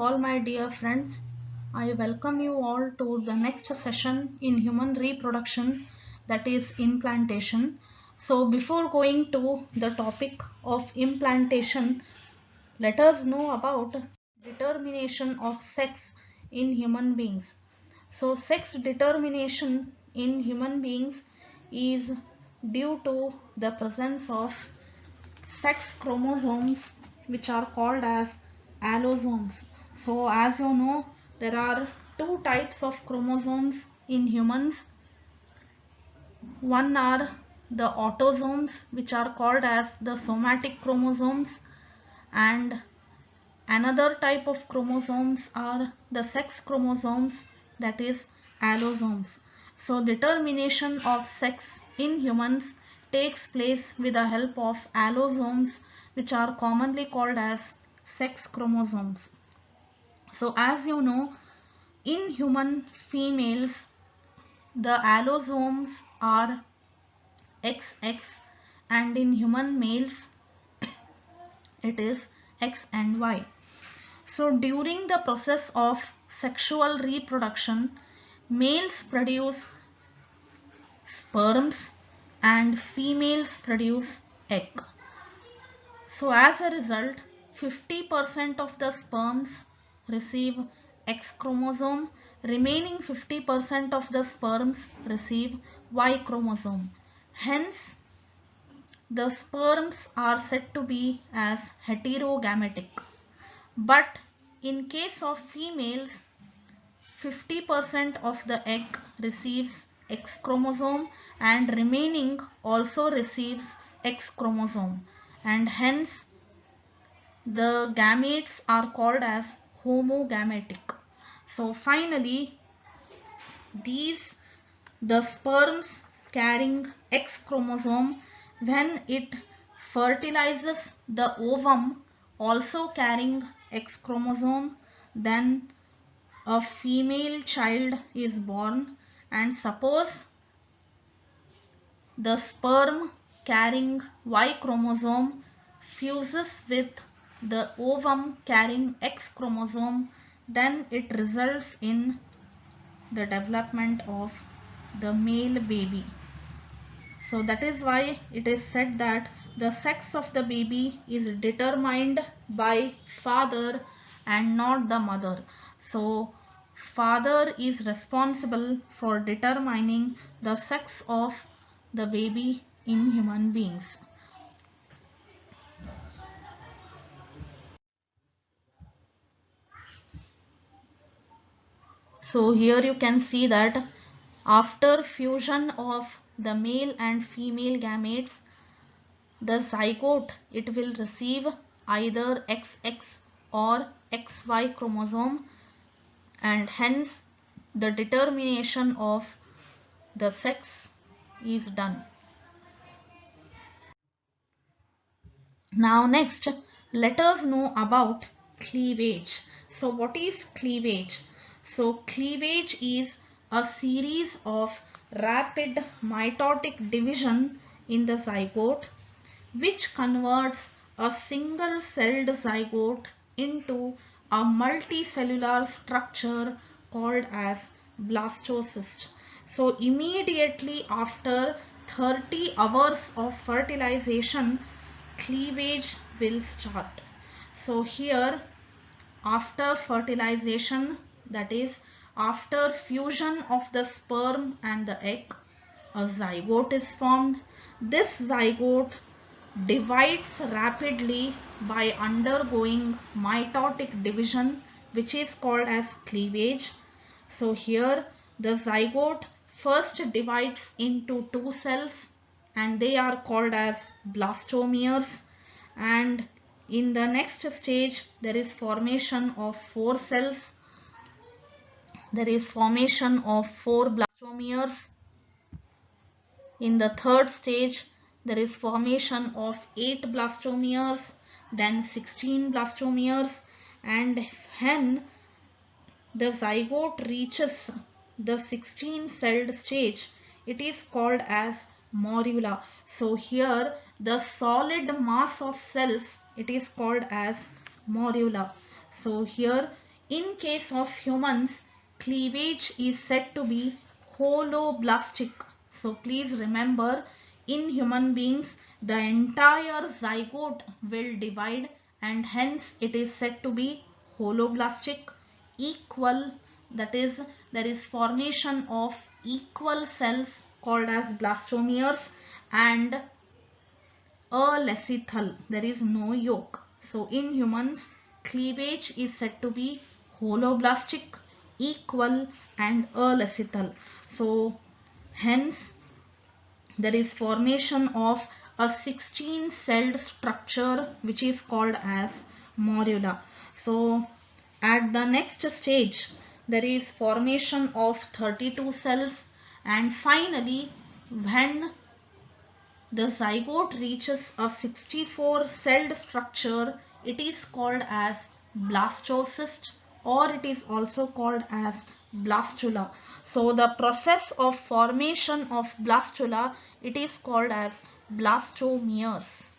all my dear friends. I welcome you all to the next session in human reproduction, that is implantation. So before going to the topic of implantation, let us know about determination of sex in human beings. So sex determination in human beings is due to the presence of sex chromosomes, which are called as allosomes. So as you know, there are two types of chromosomes in humans. One are the autosomes, which are called as the somatic chromosomes, and another type of chromosomes are the sex chromosomes, that is allosomes. So determination of sex in humans takes place with the help of allosomes, which are commonly called as sex chromosomes. So as you know, in human females the allosomes are XX, and in human males it is X and Y. So during the process of sexual reproduction, males produce sperms and females produce egg. So as a result, 50% of the sperms receive X chromosome, remaining 50% of the sperms receive Y chromosome. Hence, the sperms are said to be as heterogametic. But in case of females, 50% of the egg receives X chromosome and remaining also receives X chromosome, and hence the gametes are called as homogametic. So finally, the sperms carrying X chromosome, when it fertilizes the ovum also carrying X chromosome, then a female child is born. And suppose the sperm carrying Y chromosome fuses with the ovum carrying X chromosome, then it results in the development of the male baby. So that is why it is said that the sex of the baby is determined by father and not the mother. So father is responsible for determining the sex of the baby in human beings. So here you can see that after fusion of the male and female gametes, the zygote, it will receive either XX or XY chromosome, and hence the determination of the sex is done. Now next, let us know about cleavage. So what is cleavage? So cleavage is a series of rapid mitotic division in the zygote, which converts a single-celled zygote into a multicellular structure called as blastocyst. So immediately after 30 hours of fertilization, cleavage will start. So here, after fertilization, that is after fusion of the sperm and the egg, a zygote is formed. This zygote divides rapidly by undergoing mitotic division, which is called as cleavage. So here the zygote first divides into two cells, and they are called as blastomeres, and in the next stage there is formation of four cells. There is formation of four blastomeres. In the third stage, there is formation of 8 blastomeres, then 16 blastomeres, and when the zygote reaches the 16-celled stage, it is called as morula. So here the solid mass of cells, it is called as morula. So here In case of humans, cleavage is said to be holoblastic. So please remember, in human beings, the entire zygote will divide and hence it is said to be holoblastic, equal, that is, there is formation of equal cells called as blastomeres and alecithal, there is no yolk. So in humans, cleavage is said to be holoblastic, equal and alecithal. So hence there is formation of a 16-celled structure which is called as morula. So at the next stage there is formation of 32 cells, and finally when the zygote reaches a 64-celled structure, it is called as blastocyst, or it is also called as blastula. So the process of formation of blastula, it is called as blastomeres.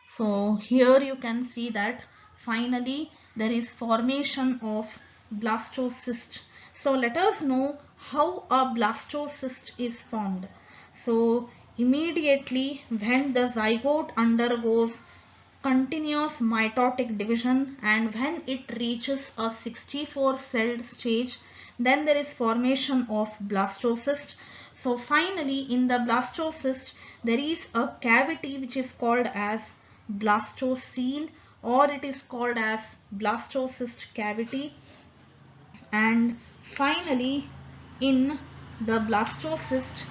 So here you can see that finally there is formation of blastocyst. So let us know how a blastocyst is formed. So immediately when the zygote undergoes continuous mitotic division and when it reaches a 64-celled stage, then there is formation of blastocyst. So finally in the blastocyst there is a cavity which is called as blastocele, or it is called as blastocyst cavity, and finally in the blastocyst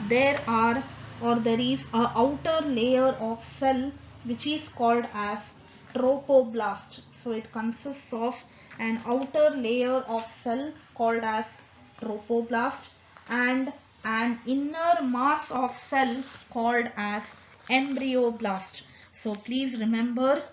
there are, or there is a outer layer of cell which is called as trophoblast. So it consists of an outer layer of cell called as trophoblast and an inner mass of cell called as embryoblast. So please remember,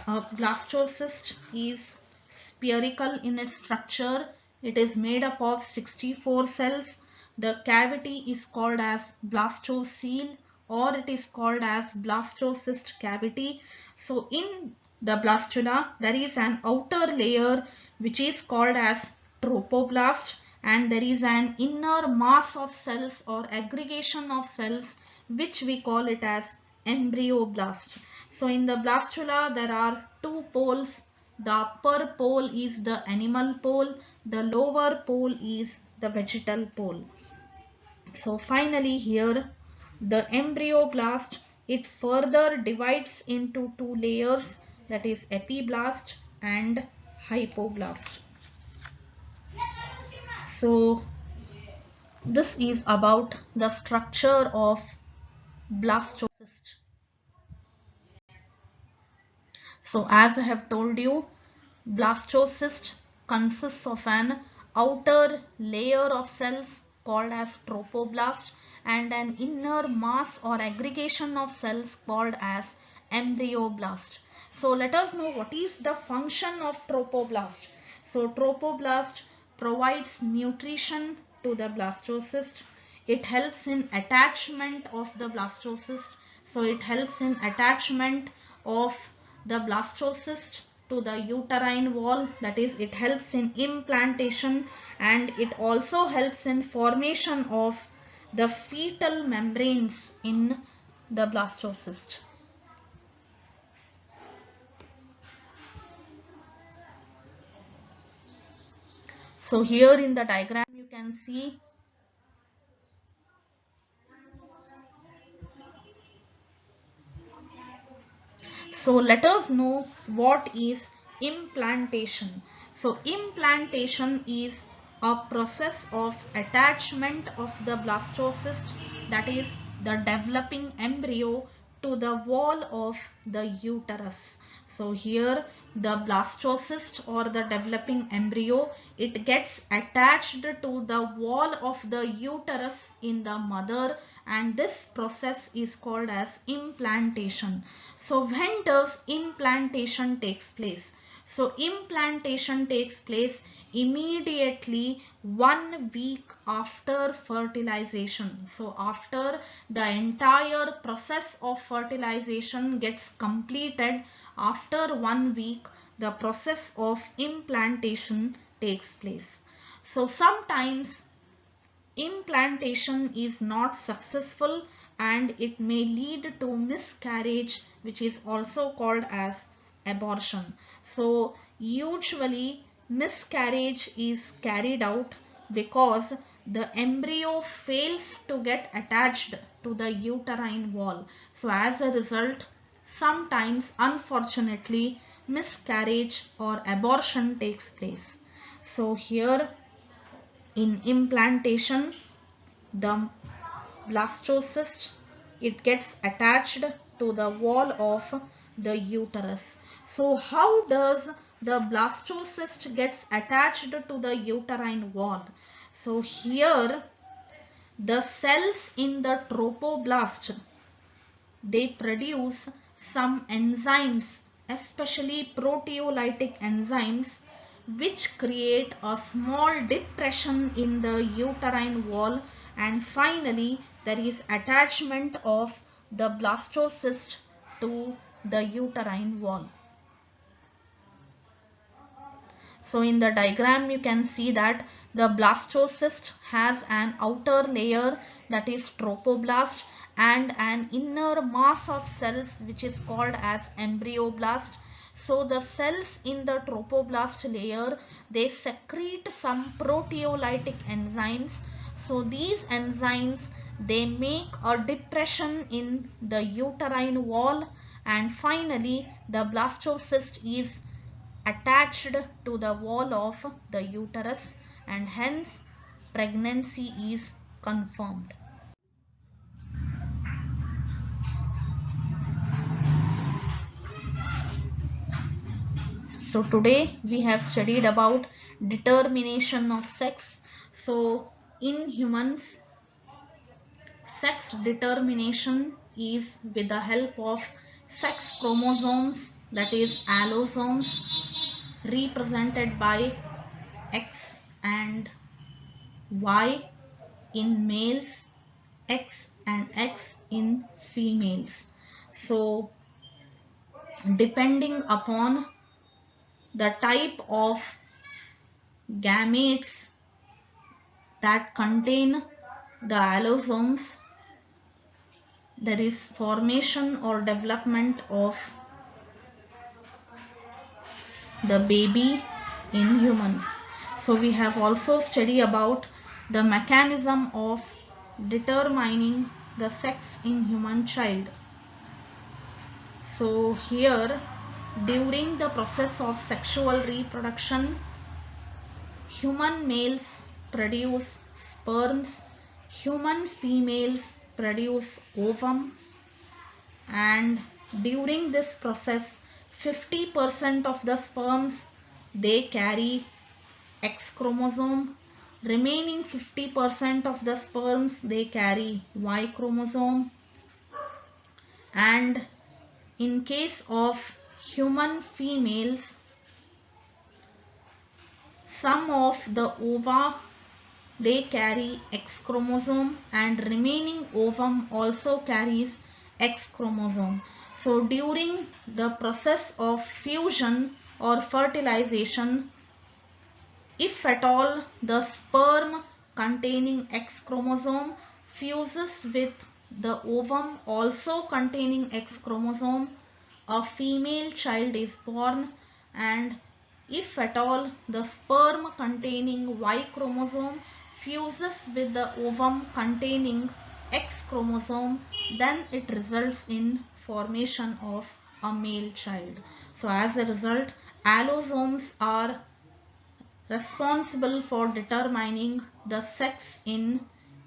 a blastocyst is spherical in its structure. It is made up of 64 cells. The cavity is called as blastocele, or it is called as blastocyst cavity. So in the blastula there is an outer layer which is called as trophoblast, and there is an inner mass of cells or aggregation of cells which we call it as embryoblast. So in the blastula there are two poles. The upper pole is the animal pole, the lower pole is the vegetal pole. So finally here the embryoblast, it further divides into two layers, that is epiblast and hypoblast. So this is about the structure of blastocyst. So as I have told you, blastocyst consists of an outer layer of cells called as trophoblast and an inner mass or aggregation of cells called as embryoblast. So let us know what is the function of trophoblast. So trophoblast provides nutrition to the blastocyst. It helps in attachment of the blastocyst. So it helps in attachment of the blastocyst to the uterine wall, that is it helps in implantation, and it also helps in formation of the fetal membranes in the blastocyst. So here in the diagram you can see so let us know what is implantation. So implantation is a process of attachment of the blastocyst, that is the developing embryo, to the wall of the uterus. So here the blastocyst or the developing embryo, it gets attached to the wall of the uterus in the mother, and this process is called as implantation. So when does implantation takes place? So implantation takes place immediately 1 week after fertilization. So after the entire process of fertilization gets completed, after 1 week the process of implantation takes place. So sometimes implantation is not successful and it may lead to miscarriage, which is also called as abortion. So usually miscarriage is carried out because the embryo fails to get attached to the uterine wall. So as a result, sometimes unfortunately miscarriage or abortion takes place. So here in implantation, the blastocyst, it gets attached to the wall of the uterus. So how does the blastocyst gets attached to the uterine wall? So here the cells in the trophoblast, they produce some enzymes, especially proteolytic enzymes, which create a small depression in the uterine wall, and finally there is attachment of the blastocyst to the uterine wall. So in the diagram you can see that the blastocyst has an outer layer, that is trophoblast, and an inner mass of cells which is called as embryoblast. So the cells in the trophoblast layer, they secrete some proteolytic enzymes. So these enzymes, they make a depression in the uterine wall, and finally the blastocyst is attached to the wall of the uterus, and hence pregnancy is confirmed. So today we have studied about determination of sex. So in humans, sex determination is with the help of sex chromosomes, that is allosomes, represented by X and Y in males, X and X in females. So depending upon the type of gametes that contain the allosomes, there is formation or development of the baby in humans. So we have also studied about the mechanism of determining the sex in human child. So here, during the process of sexual reproduction, human males produce sperms, human females produce ovum, and during this process 50% of the sperms, they carry X chromosome, remaining 50% of the sperms, they carry Y chromosome, and in case of human females, some of the ova, they carry X chromosome, and remaining ovum also carries X chromosome. So during the process of fusion or fertilization, if at all the sperm containing X chromosome fuses with the ovum also containing X chromosome, a female child is born, and if at all the sperm containing Y chromosome fuses with the ovum containing X chromosome, then it results in formation of a male child. So as a result, allosomes are responsible for determining the sex in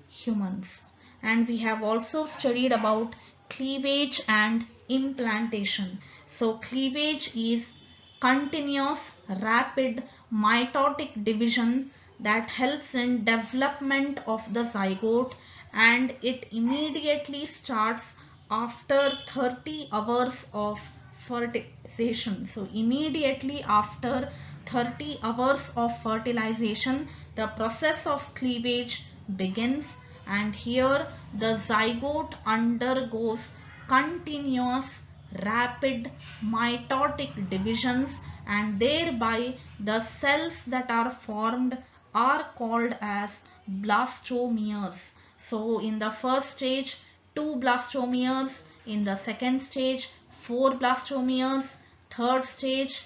humans. And we have also studied about cleavage and implantation. So cleavage is continuous rapid mitotic division that helps in development of the zygote, and it immediately starts after 30 hours of fertilization. So immediately after 30 hours of fertilization, the process of cleavage begins, and here the zygote undergoes continuous rapid mitotic divisions, and thereby the cells that are formed are called as blastomeres. So in the first stage 2 blastomeres, in the second stage 4 blastomeres, third stage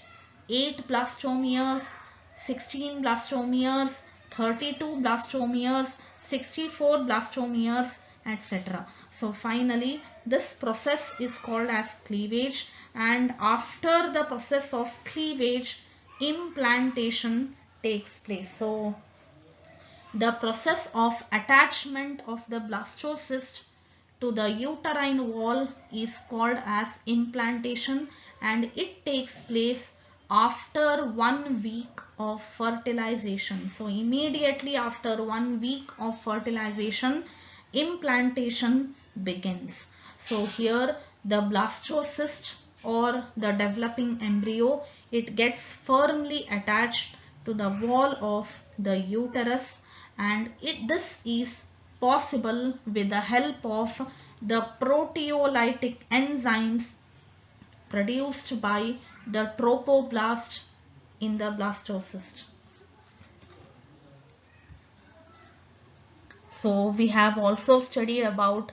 8 blastomeres, 16 blastomeres, 32 blastomeres, 64 blastomeres, etc. So finally this process is called as cleavage, and after the process of cleavage, implantation takes place. So the process of attachment of the blastocyst to the uterine wall is called as implantation, and it takes place after 1 week of fertilization. So immediately after 1 week of fertilization, implantation begins. So here the blastocyst or the developing embryo, it gets firmly attached to the wall of the uterus, and this is possible with the help of the proteolytic enzymes produced by the trophoblast in the blastocyst. So we have also studied about